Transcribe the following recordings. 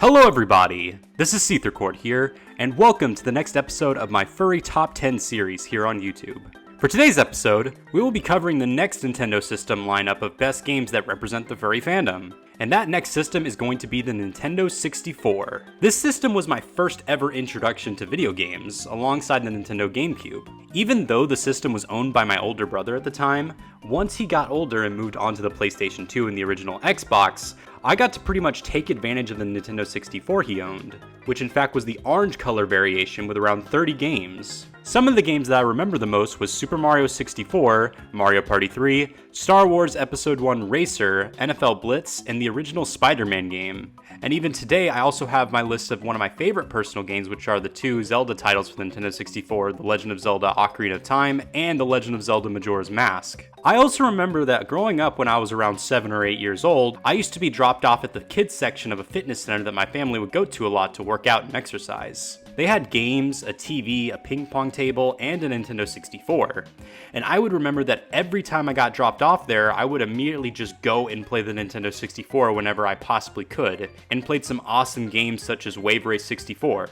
Hello everybody, this is SeetherCord here, and welcome to the next episode of my Furry Top 10 series here on YouTube. For today's episode, we will be covering the next Nintendo system lineup of best games that represent the furry fandom. And that next system is going to be the Nintendo 64. This system was my first ever introduction to video games, alongside the Nintendo GameCube. Even though the system was owned by my older brother at the time, once he got older and moved on to the PlayStation 2 and the original Xbox, I got to pretty much take advantage of the Nintendo 64 he owned, which in fact was the orange color variation with around 30 games. Some of the games that I remember the most was Super Mario 64, Mario Party 3, Star Wars Episode 1 Racer, NFL Blitz, and the original Spider-Man game. And even today, I also have my list of one of my favorite personal games, which are the two Zelda titles for the Nintendo 64, The Legend of Zelda Ocarina of Time, and The Legend of Zelda Majora's Mask. I also remember that growing up when I was around 7 or 8 years old, I used to be dropped off at the kids section of a fitness center that my family would go to a lot to work out and exercise. They had games, a TV, a ping pong table, and a Nintendo 64. And I would remember that every time I got dropped off there, I would immediately just go and play the Nintendo 64 whenever I possibly could, and played some awesome games such as Wave Race 64.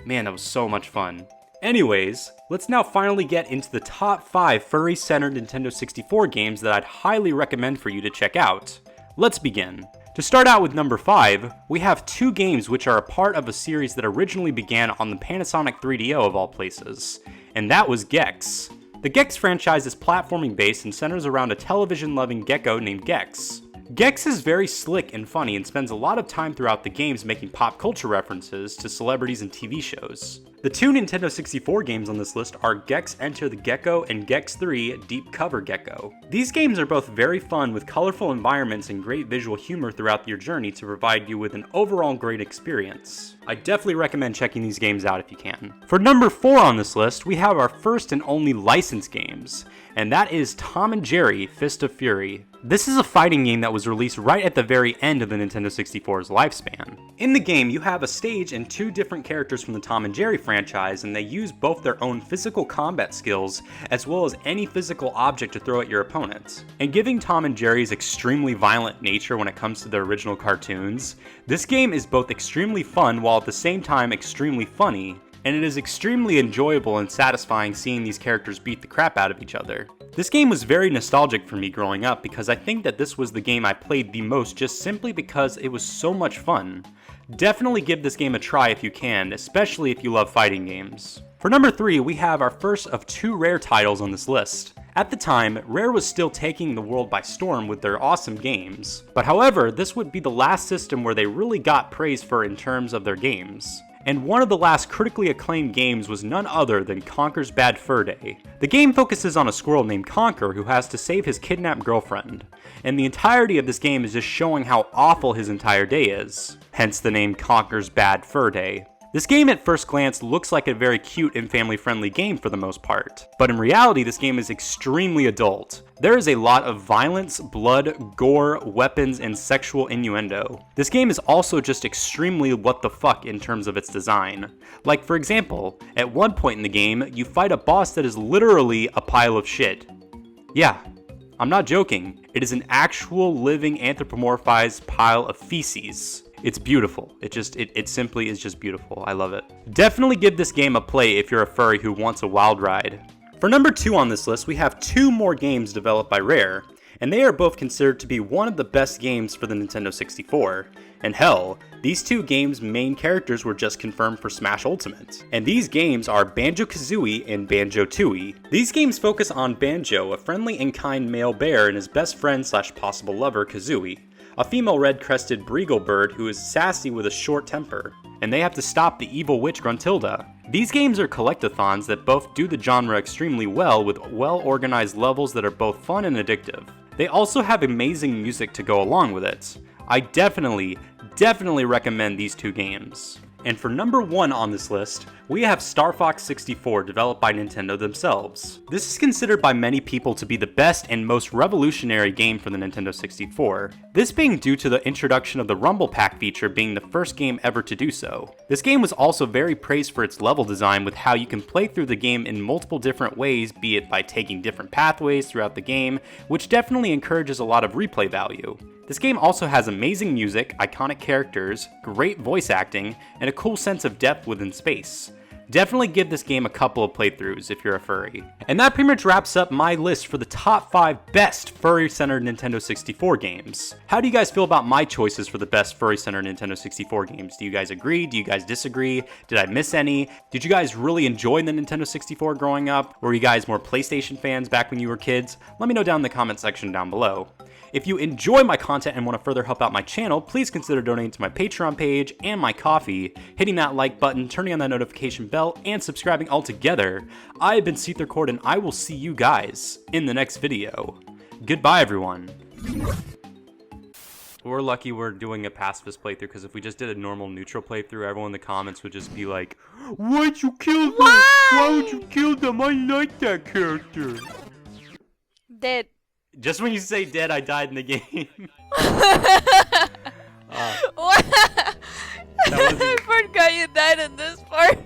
Man, that was so much fun. Anyways, let's now finally get into the top 5 furry-centered Nintendo 64 games that I'd highly recommend for you to check out. Let's begin. To start out with number 5, we have two games which are a part of a series that originally began on the Panasonic 3DO of all places, and that was Gex. The Gex franchise is platforming based and centers around a television-loving gecko named Gex. Gex is very slick and funny and spends a lot of time throughout the games making pop culture references to celebrities and TV shows. The two Nintendo 64 games on this list are Gex Enter the Gecko and Gex 3 Deep Cover Gecko. These games are both very fun with colorful environments and great visual humor throughout your journey to provide you with an overall great experience. I definitely recommend checking these games out if you can. For number 4 on this list, we have our first and only licensed games, and that is Tom and Jerry Fist of Fury. This is a fighting game that was released right at the very end of the Nintendo 64's lifespan. In the game, you have a stage and two different characters from the Tom and Jerry franchise, and they use both their own physical combat skills as well as any physical object to throw at your opponent. And given Tom and Jerry's extremely violent nature when it comes to their original cartoons, this game is both extremely fun while at the same time extremely funny, and it is extremely enjoyable and satisfying seeing these characters beat the crap out of each other. This game was very nostalgic for me growing up because I think that this was the game I played the most just simply because it was so much fun. Definitely give this game a try if you can, especially if you love fighting games. For number 3, we have our first of 2 Rare titles on this list. At the time, Rare was still taking the world by storm with their awesome games. But however, this would be the last system where they really got praise for in terms of their games. And one of the last critically acclaimed games was none other than Conkers Bad Fur Day. The game focuses on a squirrel named Conker who has to save his kidnapped girlfriend, and the entirety of this game is just showing how awful his entire day is, hence the name Conkers Bad Fur Day. This game at first glance looks like a very cute and family-friendly game for the most part, but in reality this game is extremely adult. There is a lot of violence, blood, gore, weapons, and sexual innuendo. This game is also just extremely what the fuck in terms of its design. Like for example, at one point in the game, you fight a boss that is literally a pile of shit. Yeah, I'm not joking. It is an actual living anthropomorphized pile of feces. It's beautiful. It simply is just beautiful. I love it. Definitely give this game a play if you're a furry who wants a wild ride. For number 2 on this list, we have 2 more games developed by Rare, and they are both considered to be one of the best games for the Nintendo 64. And hell, these 2 games' main characters were just confirmed for Smash Ultimate. And these games are Banjo Kazooie and Banjo Tooie. These games focus on Banjo, a friendly and kind male bear, and his best friend / possible lover, Kazooie, a female red-crested Breagle bird who is sassy with a short temper, and they have to stop the evil witch Gruntilda. These games are collectathons that both do the genre extremely well with well-organized levels that are both fun and addictive. They also have amazing music to go along with it. I definitely recommend these 2 games. And for number 1 on this list, we have Star Fox 64 developed by Nintendo themselves. This is considered by many people to be the best and most revolutionary game for the Nintendo 64. This being due to the introduction of the Rumble Pack feature being the first game ever to do so. This game was also very praised for its level design with how you can play through the game in multiple different ways, be it by taking different pathways throughout the game, which definitely encourages a lot of replay value. This game also has amazing music, iconic characters, great voice acting, and a cool sense of depth within space. Definitely give this game a couple of playthroughs if you're a furry. And that pretty much wraps up my list for the top 5 best furry-centered Nintendo 64 games. How do you guys feel about my choices for the best furry-centered Nintendo 64 games? Do you guys agree? Do you guys disagree? Did I miss any? Did you guys really enjoy the Nintendo 64 growing up? Were you guys more PlayStation fans back when you were kids? Let me know down in the comment section down below. If you enjoy my content and want to further help out my channel, please consider donating to my Patreon page and my Ko-fi, hitting that like button, turning on that notification bell, and subscribing all together. I have been SeetherCord, and I will see you guys in the next video. Goodbye, everyone. We're lucky we're doing a pacifist playthrough, because if we just did a normal neutral playthrough, everyone in the comments would just be like, "Why'd you kill them? Why would you kill them? I like that character." Dead. Just when you say dead, I died in the game. What? I forgot you died in this part.